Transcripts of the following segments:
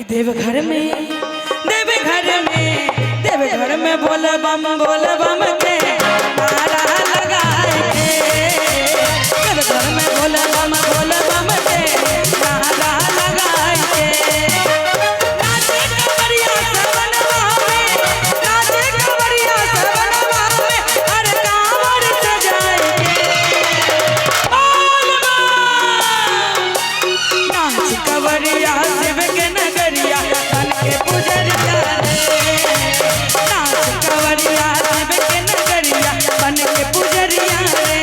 देवघर में बोल बम के नारा लगाए के। देवघर में बोल बम के नारा लगाए के। नाचे कवरिया सवनवा में, नाचे कवरिया सवनवा में, अरे कांवर सजाए के। बोल बम नाच कवरिया शिव के नगरिया बन के पुजरिया रे। नाच कवरिया शिव के नगरिया बन के पुजरिया रे।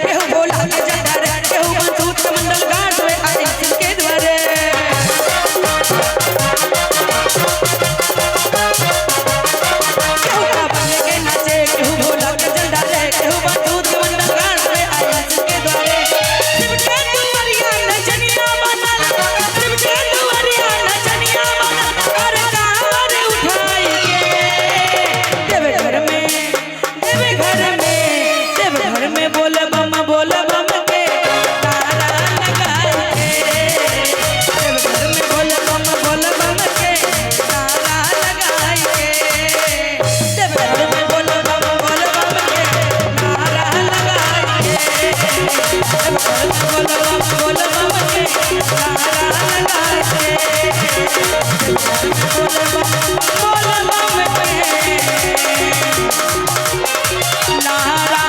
केहू बोला के जटा रे, केहू बंसूत के मंडल गाड़ रे आई सिंह के द्वारे। केहू काबर लेके नाचे, केहू बोला के जटा रे, केहू बंसूत के मंडल गाड़ रे आई सिंह के द्वारे। शिव के दुआरिया नचनिया बनल, शिव के दुआरिया नचनिया बनल, अरे कांवर उठाई के। देवघर में बोल बम के नारा लगाए के। देवघर में बोल बम के नारा लगाए के। देवघर में बोल बम के नारा लगाए के। देवघर में बोल बम के नारा लगाए के। देवघर में बोल बम के नारा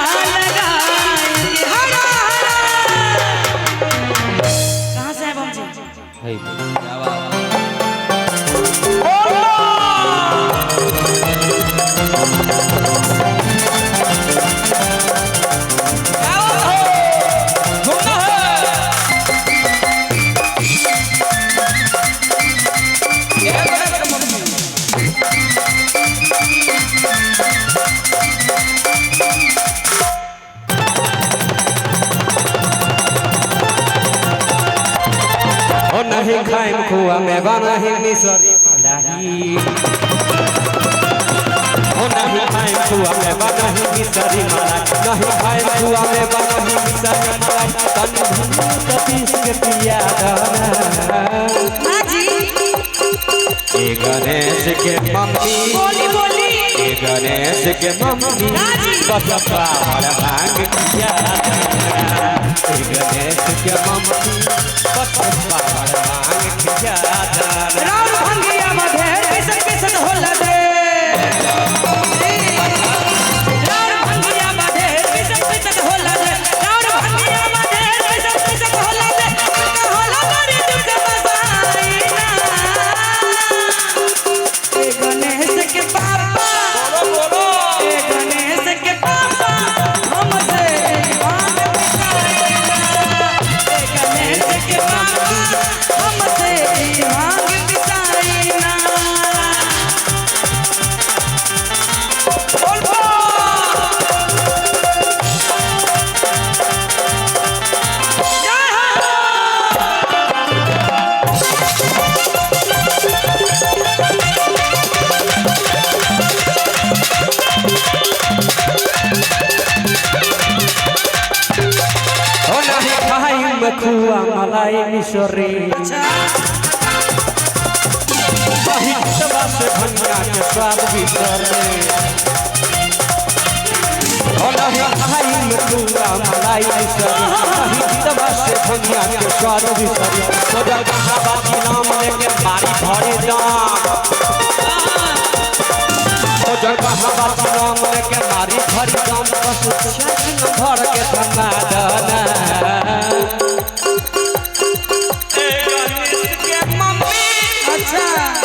नहीं खाइम खुआ में बनही मिसरी मलाई। ओ नहीं खाइम खुआ में बनही मिसरी मलाई। नहीं खाइम खुआ में बनही मिसरी मलाई। तन भूत पीस के पिया दाना। ए गणेश के मम्मी बोली ए गणेश के मम्मी बस पावर भांग पिया दाना। ए गणेश के मम्मी बस पावर भांग पिया दाना। राम भंगिया मधेर किसन किसन होला दे। राम भंगिया मधेर किसन किसन होला दे। राम भंगिया मधेर किसन किसन होला दे। होला बड़ी दुख बसाई ना। ए गणेश के पापा बोलो ए गणेश के पापा हमसे भांग पिसाई ना। ए गणेश के पापा हमसे भांग पिसाई ना। ओ नहीं खाइम खुआ मलाई मिसरी। वही से भंगिया के स्वाद बिसरे। ओ नहीं खाइम खुआ मलाई मिसरी। वही से भंगिया के स्वाद बिसरे। तो जब बाबा नाम लेके बारी भरे दाम। ओ जब बाबा नाम लेके बारी भरी दाम। बस चैन भर के थमा दाना।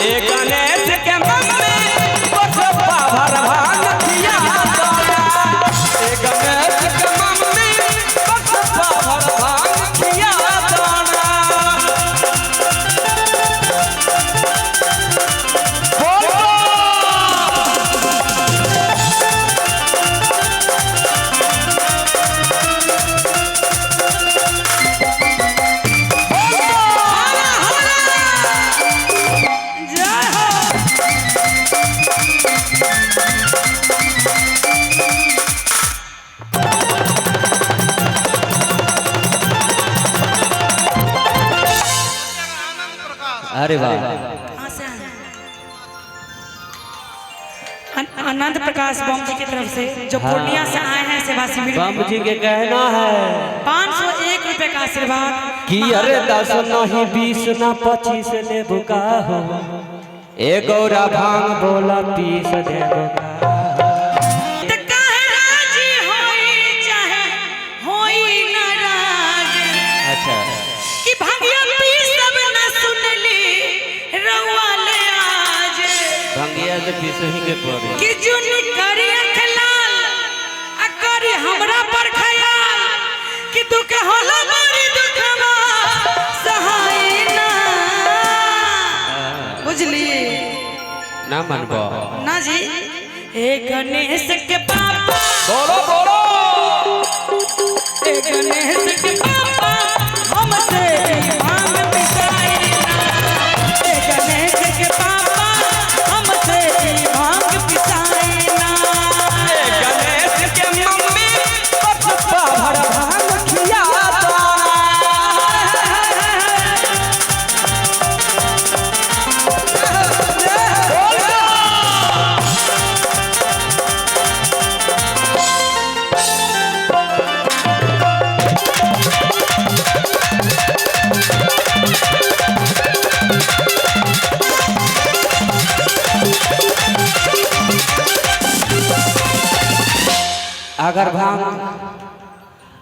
ए गणेश के मम्मी बस पावर भांग पिया दाना। ए गणेश के मम्मी बस पावर भांग पिया दाना। अरे वाह। कहाँ से आए? अनंत प्रकाश बम जी की तरफ से जो पूर्णिया से आए हैं सेवा शिविर बम में जी के कहना है 501 रुपए का आशीर्वाद कि अरे 10 नहीं 20 ना 25 ले बुका हो ए गौरा भांग बोला 30 दे बुका। त काहे राजी होई चाहे होई नाराज अच्छा कि भागिया पी सब न सुनली रउआ ले आज भंगिया से पीसही के पड़े कि जुन करी अखलाल आ करी हमरा पर ख्याल कि दुख होला बड़ी दुखवा सहाय ना बुझली ना मनबो ना जी ए गणेश के पापा बोलो बोलो ए गणेश के पापा हमसे भांग पिसाई ना ए गणेश के पापा हमसे भांग पिसाई ना गणेश के मम्मी पप्पा भर भांग खिया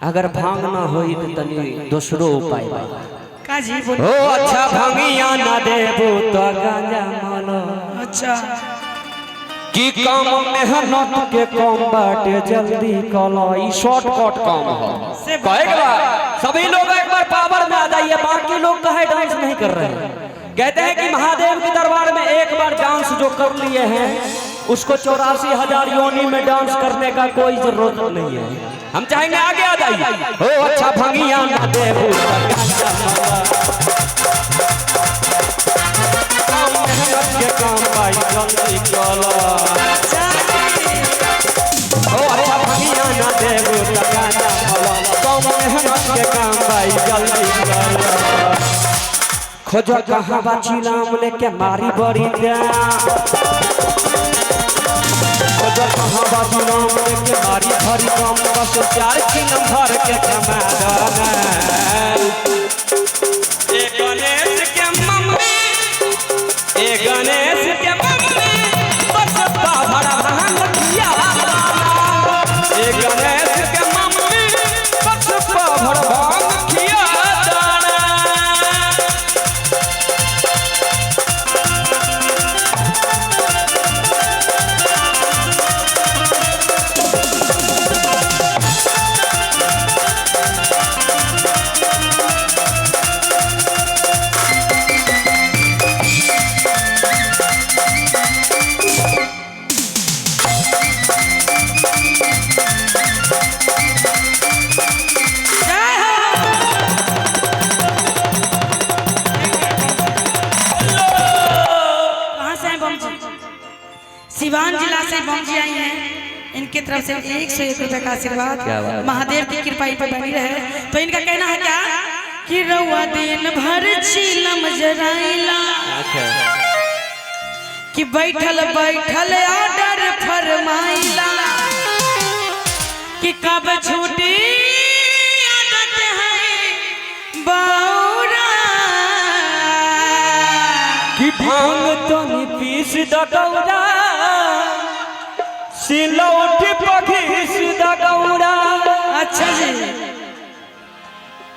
अगर भांग ना होई तो तनी दूसरो उपाय बा। का जी बोल ओ अच्छा भांगिया ना देबो तो गांजा मानो अच्छा की काम मेहनत के कम बाटे जल्दी कलो ई शॉर्टकट काम हो से कहेगा सभी लोग एक बार पावर में आ जाइए बाकी लोग कहे डांस नहीं कर रहे हैं। कहते हैं कि महादेव के दरबार में एक बार डांस जो कर लिए हैं उसको 84,000 योनि में डांस करने का कोई जरूरत नहीं है। हम चाहेंगे आगे आ जाइए। हो अच्छा भंगिया ना देबू के काम भाई जल्दी कलो हो अच्छा भंगिया ना देबू गांजा कलो कम मेहनत के काम भाई जल्दी कलो खोजो कहाँ बाचिलाम लेके मारी बड़ी दे खोजो कहाँ बाचिलाम लेके मारी भरी कम बस 4 किलो भर के कमा दना ए गणेश के मम्मी ए गणेश के मम्मी बस भरा भांग खिया ए गणेश के मम्मी बस भरा भांग खिया सिवान जिला से बम जी आई हैं इनकी तरफ से 101 रुपए का आशीर्वाद महादेव की कृपा इन पर बनी रहे। तो इनका कहना है क्या कि रउआ दिन भर चिलम जराइला कि बैठल बैठल ऑर्डर फरमाइला कि कब छूटी आदत है बाउरा कि भांग तो पीस दगौरा सिलौट पघिस दगौरा। अच्छा जी